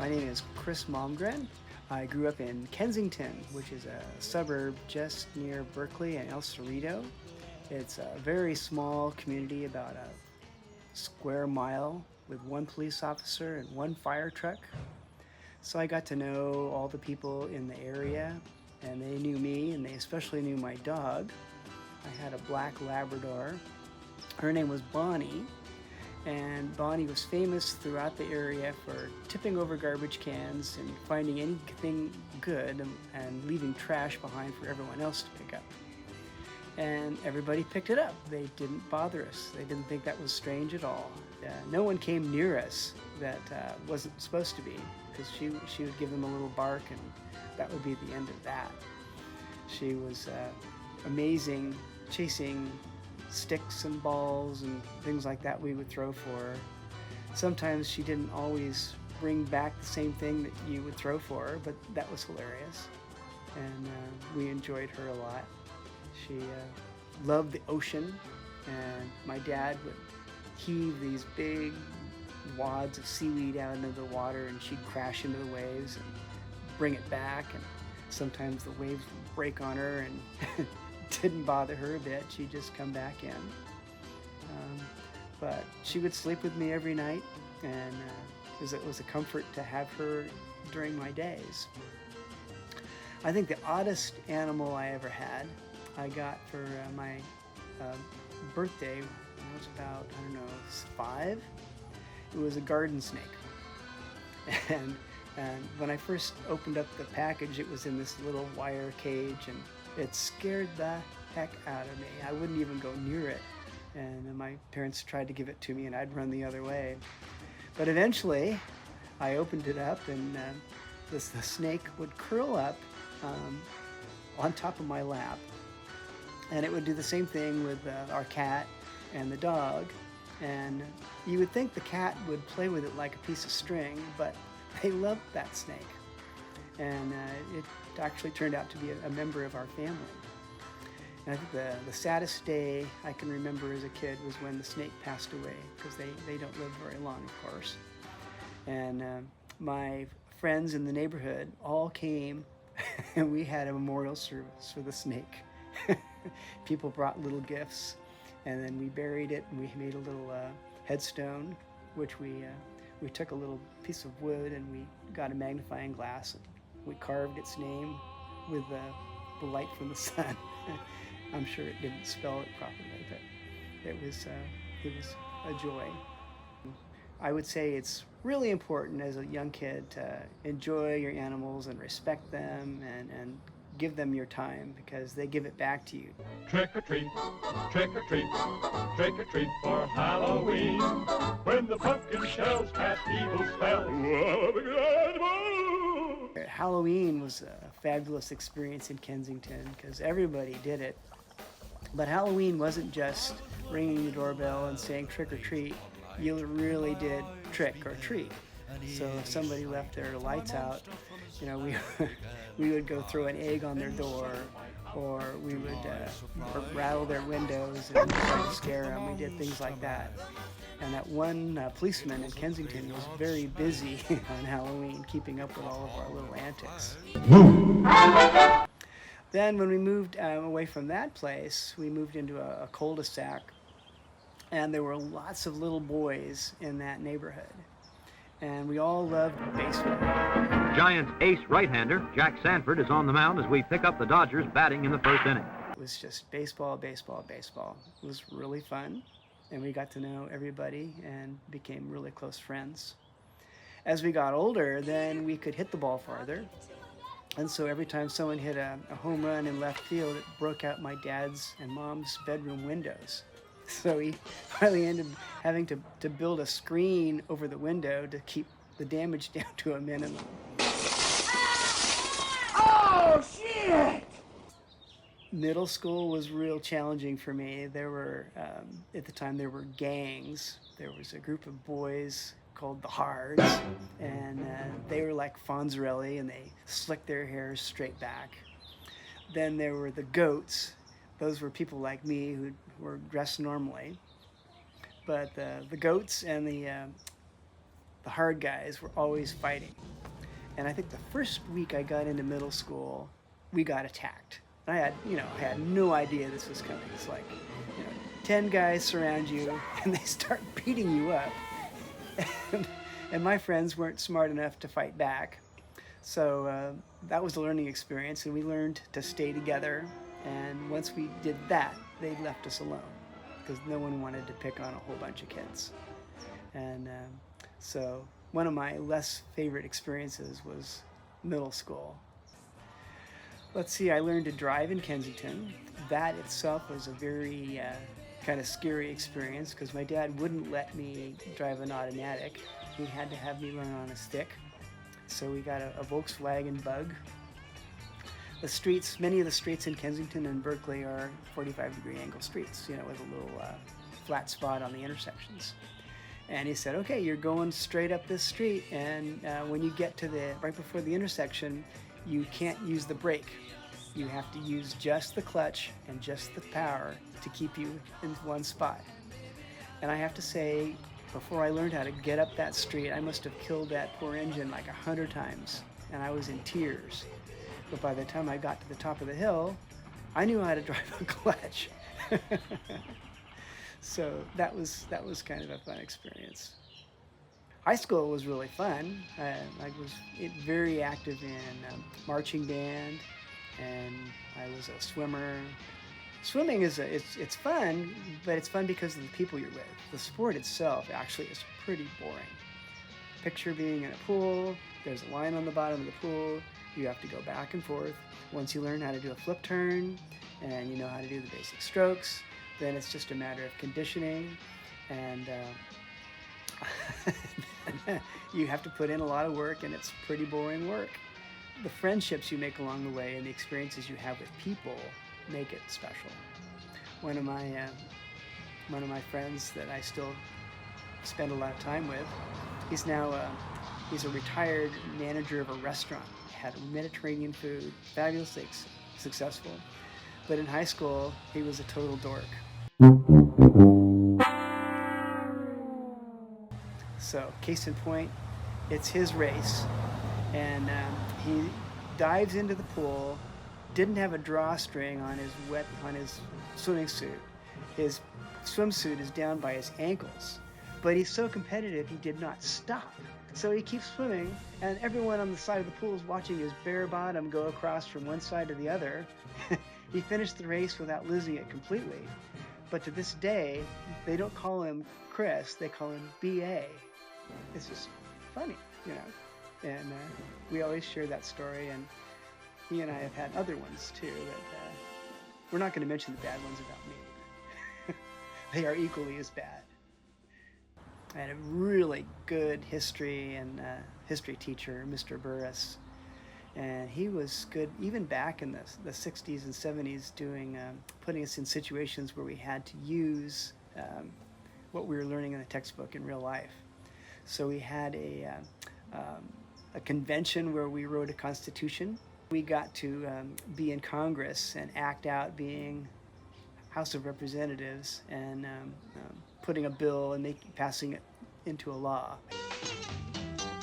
My name is Chris Malmgren. I grew up in Kensington, which is a suburb just near Berkeley and El Cerrito. It's a very small community, about a square mile, with one police officer and one fire truck. So I got to know all the people in the area, and they knew me, and they especially knew my dog. I had a black Labrador. Her name was Bonnie, and Bonnie was famous throughout the area for tipping over garbage cans and finding anything good and leaving trash behind for everyone else to pick up. And everybody picked it up. They didn't bother us. They didn't think that was strange at all. No one came near us that wasn't supposed to be, because she would give them a little bark, and that would be the end of that. She was amazing, chasing sticks and balls and things like that we would throw for her. Sometimes she didn't always bring back the same thing that you would throw for her, but that was hilarious, and we enjoyed her a lot. She loved the ocean, and my dad would heave these big wads of seaweed out into the water, and she'd crash into the waves and bring it back, and sometimes the waves would break on her and didn't bother her a bit. She'd just come back in. But she would sleep with me every night, and it was a comfort to have her during my days. I think the oddest animal I ever had, I got for my birthday when I was about, 5. It was a garden snake. And when I first opened up the package, it was in this little wire cage, and it scared the heck out of me. I wouldn't even go near it. And my parents tried to give it to me, and I'd run the other way. But eventually, I opened it up, and the snake would curl up on top of my lap. And it would do the same thing with our cat and the dog. And you would think the cat would play with it like a piece of string, but they loved that snake. And it actually turned out to be a member of our family. And I think the saddest day I can remember as a kid was when the snake passed away, because they don't live very long, of course. And my friends in the neighborhood all came, and we had a memorial service for the snake. People brought little gifts, and then we buried it, and we made a little headstone, which we took a little piece of wood, and we got a magnifying glass, and we carved its name with the light from the sun. I'm sure it didn't spell it properly, but it was a joy. I would say it's really important as a young kid to enjoy your animals and respect them and give them your time, because they give it back to you. Trick or treat, trick or treat, trick or treat for Halloween. When the pumpkin shells cast evil spells. Halloween was a fabulous experience in Kensington because everybody did it. But Halloween wasn't just ringing the doorbell and saying trick or treat. You really did trick or treat. So if somebody left their lights out, we would go throw an egg on their door, or we would rattle their windows and try to scare them. We did things like that. And that one policeman in Kensington was very busy on Halloween, keeping up with all of our little antics. Then when we moved away from that place, we moved into a cul-de-sac, and there were lots of little boys in that neighborhood. And we all loved baseball. Giants ace right-hander Jack Sanford is on the mound as we pick up the Dodgers batting in the first inning. It was just baseball, baseball, baseball. It was really fun, and we got to know everybody and became really close friends. As we got older, then we could hit the ball farther. And so every time someone hit a home run in left field, it broke out my dad's and mom's bedroom windows. So he finally ended up having to build a screen over the window to keep the damage down to a minimum. Oh, shit! Middle school was real challenging for me. There were, at the time, there were gangs. There was a group of boys called the Hards, and they were like Fonzarelli, and they slicked their hair straight back. Then there were the Goats. Those were people like me who were dressed normally. But the Goats and the the hard guys were always fighting. And I think the first week I got into middle school, we got attacked. I had no idea this was coming. It's like, 10 guys surround you and they start beating you up. And my friends weren't smart enough to fight back. So that was a learning experience, and we learned to stay together. And once we did that, they left us alone because no one wanted to pick on a whole bunch of kids. And so one of my less favorite experiences was middle school. Let's see, I learned to drive in Kensington. That itself was a very kind of scary experience because my dad wouldn't let me drive an automatic. He had to have me learn on a stick. So we got a Volkswagen Bug. The streets, many of the streets in Kensington and Berkeley are 45-degree angle streets, with a little flat spot on the intersections. And he said, okay, you're going straight up this street, and when you get to right before the intersection, you can't use the brake. You have to use just the clutch and just the power to keep you in one spot. And I have to say, before I learned how to get up that street, I must have killed that poor engine like 100 times, and I was in tears. But by the time I got to the top of the hill, I knew how to drive a clutch. So that was kind of a fun experience. High school was really fun. I was very active in marching band, and I was a swimmer. Swimming it's fun, but it's fun because of the people you're with. The sport itself actually is pretty boring. Picture being in a pool, there's a line on the bottom of the pool, you have to go back and forth. Once you learn how to do a flip turn, and you know how to do the basic strokes, then it's just a matter of conditioning, and you have to put in a lot of work, and it's pretty boring work. The friendships you make along the way and the experiences you have with people make it special. One of my friends that I still spend a lot of time with, he's a retired manager of a restaurant. He had Mediterranean food, fabulously successful. But in high school, he was a total dork. So, case in point, it's his race, and he dives into the pool, didn't have a drawstring on his swimming suit. His swimsuit is down by his ankles, but he's so competitive he did not stop. So he keeps swimming, and everyone on the side of the pool is watching his bare bottom go across from one side to the other. He finished the race without losing it completely. But to this day, they don't call him Chris, they call him B.A. It's just funny, And we always share that story, and he and I have had other ones too that we're not going to mention the bad ones about me. They are equally as bad. I had a really good history teacher, Mr. Burris, and he was good even back in the 60s and 70s putting us in situations where we had to use what we were learning in the textbook in real life. So we had a convention where we wrote a constitution. We got to be in Congress and act out being House of Representatives and putting a bill and passing it into a law.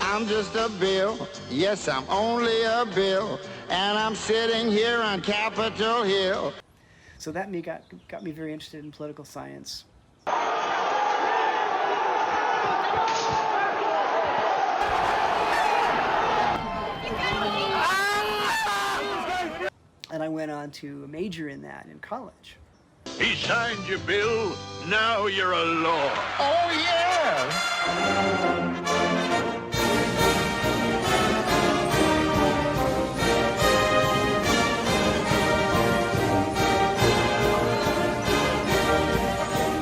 I'm just a bill, yes, I'm only a bill, and I'm sitting here on Capitol Hill. So that got me very interested in political science. And I went on to major in that in college. He signed your bill, now you're a law. Oh, yeah!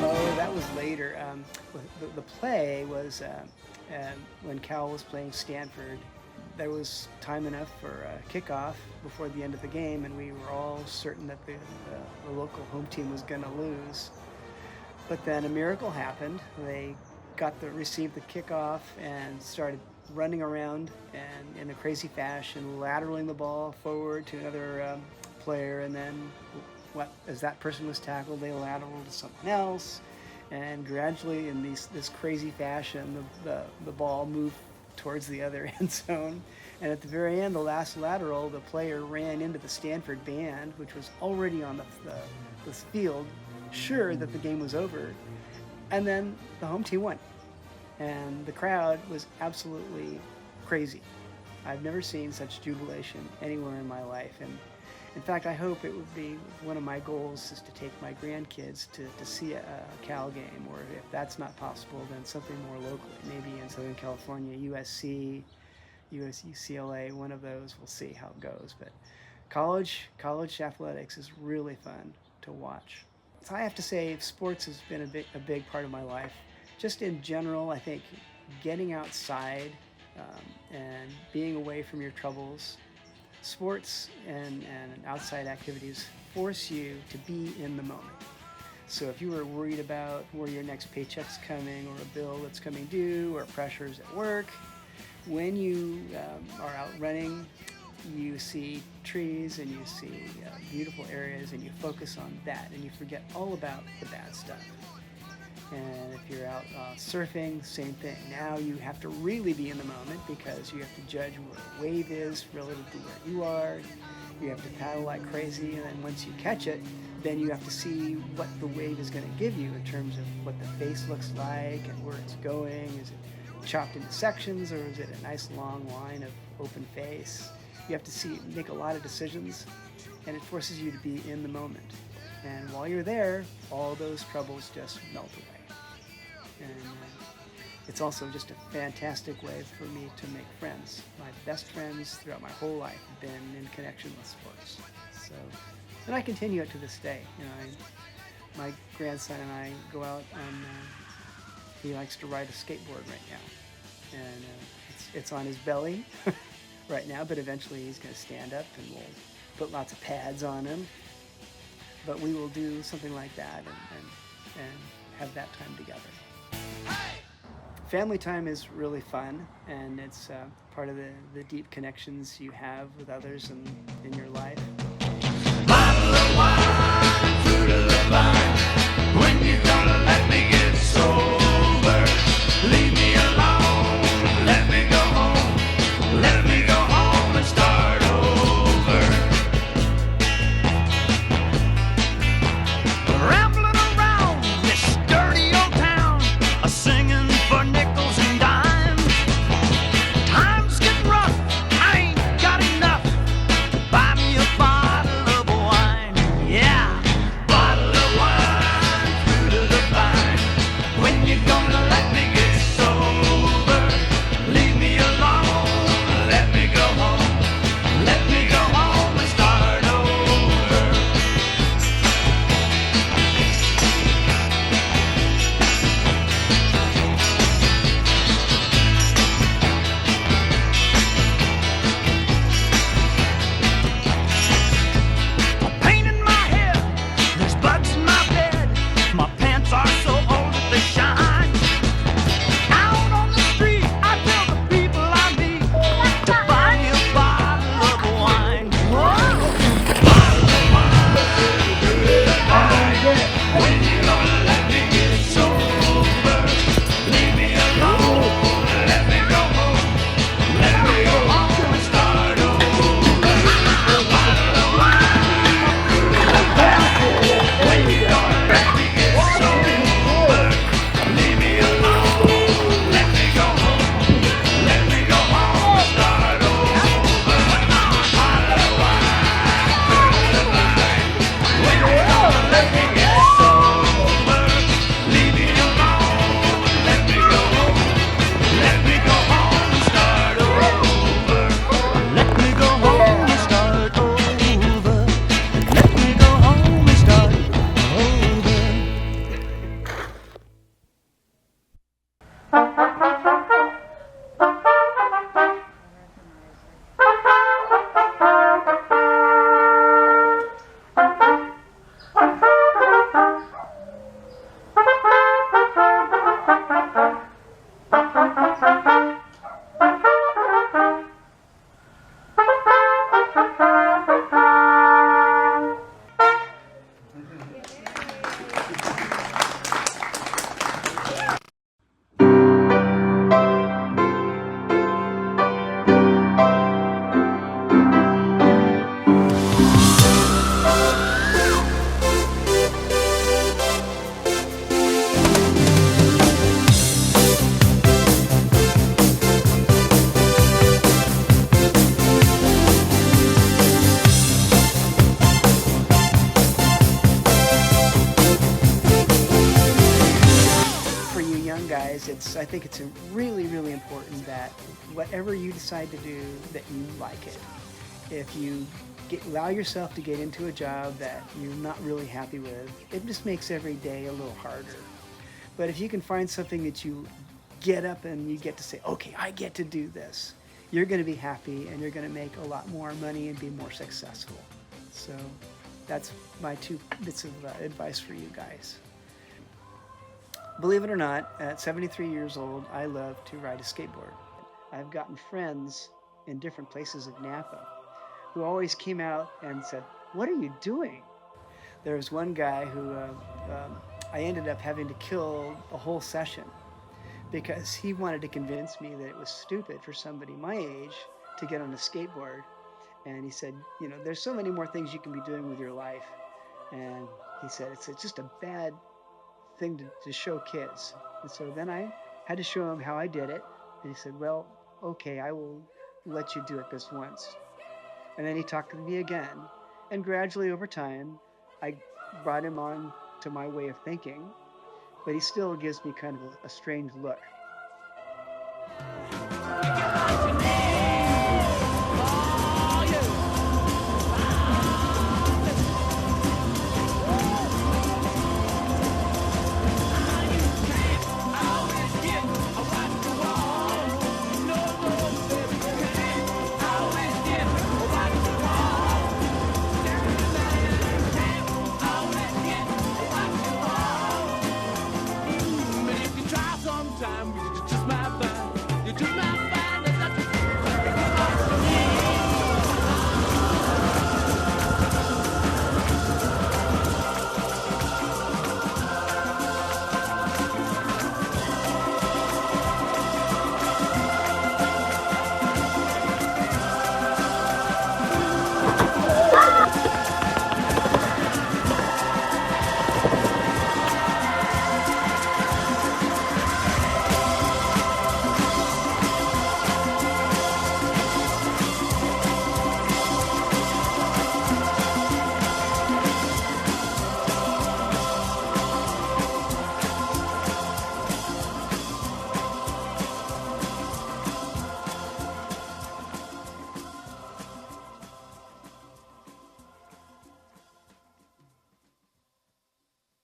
Oh, that was later. The play was when Cal was playing Stanford. There was time enough for a kickoff before the end of the game, and we were all certain that the local home team was going to lose. But then a miracle happened. They received the kickoff and started running around and in a crazy fashion, lateraling the ball forward to another player, and then as that person was tackled, they lateraled to someone else, And gradually, in this crazy fashion, the ball moved towards the other end zone. And at the very end, the last lateral, the player ran into the Stanford band, which was already on the field, sure that the game was over. And then the home team won. And the crowd was absolutely crazy. I've never seen such jubilation anywhere in my life. And in fact, I hope it would be one of my goals is to take my grandkids to see a Cal game, or if that's not possible, then something more locally, maybe in Southern California, USC, UCLA, one of those. We'll see how it goes. But college athletics is really fun to watch. So I have to say, sports has been a big part of my life. Just in general, I think getting outside and being away from your troubles, sports and outside activities force you to be in the moment. So if you were worried about where your next paycheck's coming, or a bill that's coming due, or pressures at work, when you are out running, you see trees and you see beautiful areas, and you focus on that, and you forget all about the bad stuff. And if you're out surfing, same thing. Now you have to really be in the moment, because you have to judge where a wave is relative to where you are. You have to paddle like crazy, and then once you catch it, then you have to see what the wave is going to give you in terms of what the face looks like and where it's going. Is it chopped into sections, or is it a nice long line of open face? You have to make a lot of decisions, and it forces you to be in the moment. And while you're there, all those troubles just melt away. And it's also just a fantastic way for me to make friends. My best friends throughout my whole life have been in connection with sports. So, and I continue it to this day. My grandson and I go out, and he likes to ride a skateboard right now. And it's on his belly right now, but eventually he's going to stand up, and we'll put lots of pads on him. But we will do something like that and have that time together. Family time is really fun, and it's part of the deep connections you have with others in your life. Bottle of wine, fruit of the vine. When you gonna let me get sober? Leave me alone, let me go home. Let me go home and start over. Rambling around this dirty old town, singing for nickels and dimes. Times get rough, I ain't got enough to buy me I think it's really, really important that whatever you decide to do, that you like it. If you allow yourself to get into a job that you're not really happy with, it just makes every day a little harder. But if you can find something that you get up and you get to say, okay, I get to do this, you're going to be happy and you're going to make a lot more money and be more successful. So that's my 2 bits of advice for you guys. Believe it or not, at 73 years old, I love to ride a skateboard. I've gotten friends in different places of Napa who always came out and said, "What are you doing?" There was one guy who I ended up having to kill a whole session because he wanted to convince me that it was stupid for somebody my age to get on a skateboard. And he said, there's so many more things you can be doing with your life. And he said, it's just a bad thing to show kids. And so then I had to show him how I did it. And he said, well, okay, I will let you do it this once. And then he talked to me again. And gradually over time, I brought him on to my way of thinking, but he still gives me kind of a strange look.